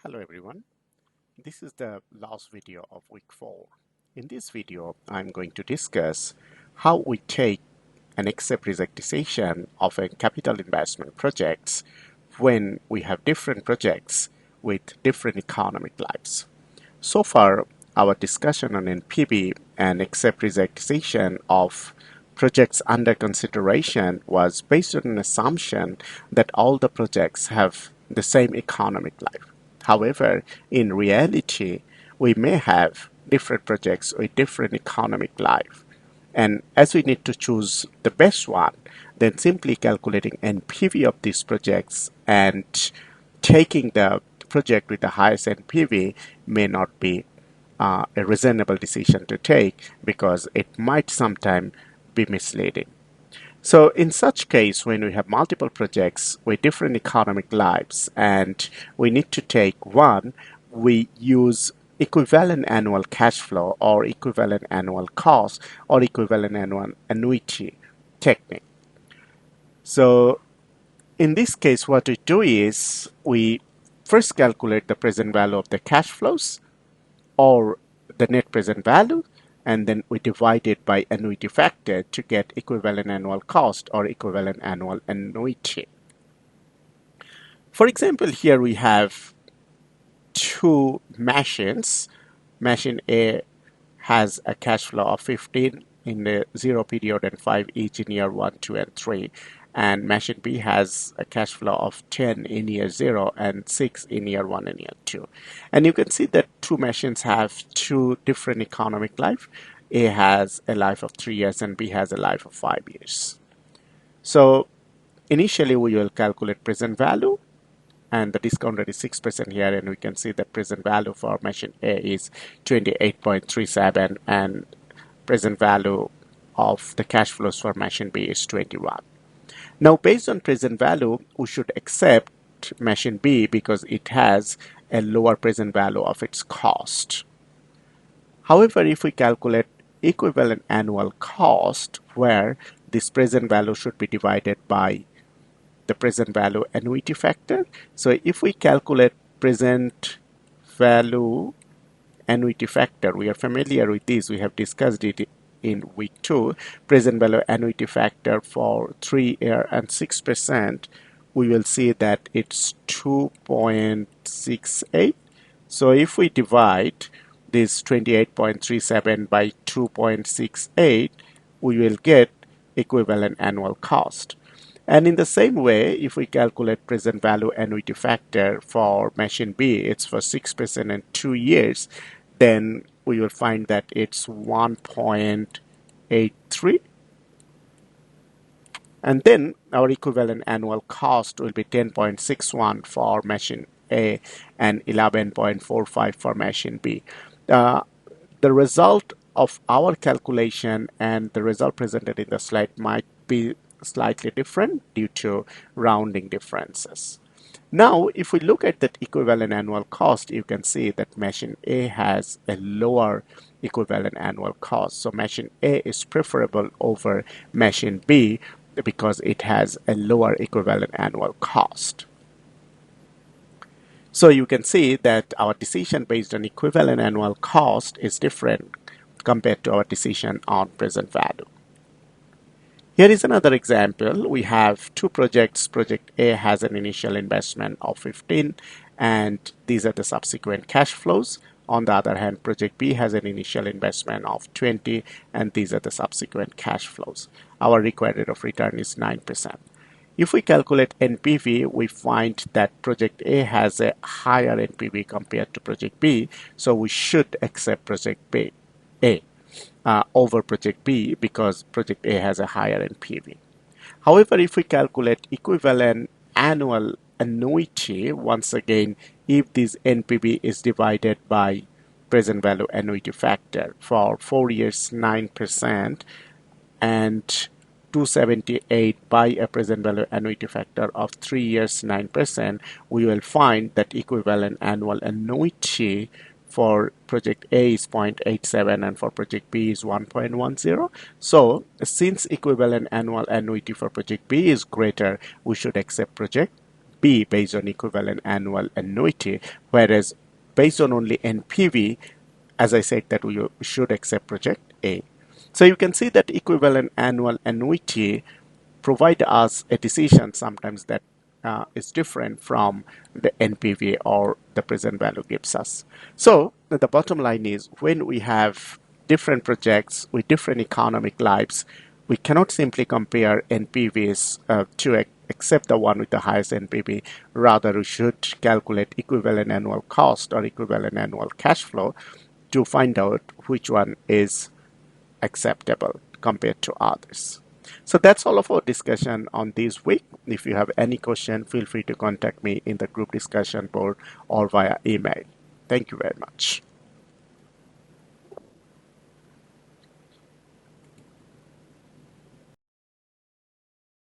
Hello everyone, this is the last video of week 4. In this video, I'm going to discuss how we take and accept reject decision of a capital investment projects when we have different projects with different economic lives. So far, our discussion on NPV and accept reject decision of projects under consideration was based on an assumption that all the projects have the same economic life. However, in reality, we may have different projects with different economic life. And as we need to choose the best one, then simply calculating NPV of these projects and taking the project with the highest NPV may not be a reasonable decision to take because it might sometimes be misleading. So in such case, when we have multiple projects with different economic lives and we need to take one, we use equivalent annual cash flow or equivalent annual cost or equivalent annual annuity technique. So in this case, what we do is we first calculate the present value of the cash flows or the net present value, and then we divide it by annuity factor to get equivalent annual cost or equivalent annual annuity. For example, here we have two machines. Machine A has a cash flow of 15 in the 0 period and 5 each in year 1, 2, and 3. And machine B has a cash flow of 10 in year 0 and 6 in year 1 and year 2. And you can see that two machines have two different economic life. A has a life of 3 years and B has a life of 5 years. So initially we will calculate present value, and the discount rate is 6% here, and we can see that present value for machine A is 28.37 and present value of the cash flows for machine B is 21. Now based on present value, we should accept machine B because it has a lower present value of its cost. However, if we calculate equivalent annual cost, where this present value should be divided by the present value annuity factor. So if we calculate present value annuity factor, we are familiar with this, we have discussed it in week 2, present value annuity factor for 3 year and 6%, we will see that it's 2.68. So if we divide this 28.37 by 2.68, we will get equivalent annual cost. And in the same way, if we calculate present value annuity factor for machine B, it's for 6% and 2 years, then we will find that it's 1.83. And then our equivalent annual cost will be 10.61 for machine A and 11.45 for machine B. The result of our calculation and the result presented in the slide might be slightly different due to rounding differences. Now, if we look at that equivalent annual cost, you can see that machine A has a lower equivalent annual cost. So machine A is preferable over machine B because it has a lower equivalent annual cost. So you can see that our decision based on equivalent annual cost is different compared to our decision on present value. Here is another example. We have two projects. Project A has an initial investment of 15 and these are the subsequent cash flows. On the other hand, project B has an initial investment of 20 and these are the subsequent cash flows. Our required rate of return is 9%. If we calculate NPV, we find that project A has a higher NPV compared to project B, so we should accept project B, A. Over project B because project A has a higher NPV. However, if we calculate equivalent annual annuity, once again, if this NPV is divided by present value annuity factor for 4 years 9% and 278 by a present value annuity factor of 3 years 9%, we will find that equivalent annual annuity for project A is 0.87 and for project B is 1.10. So since equivalent annual annuity for project B is greater, we should accept project B based on equivalent annual annuity, whereas based on only NPV, as I said, that we should accept project A. So you can see that equivalent annual annuity provide us a decision sometimes that is different from the NPV or the present value gives us. So the bottom line is, when we have different projects with different economic lives, we cannot simply compare NPVs to accept the one with the highest NPV. Rather, we should calculate equivalent annual cost or equivalent annual cash flow to find out which one is acceptable compared to others. So that's all of our discussion on this week. If you have any question, feel free to contact me in the group discussion board or via email. Thank you very much.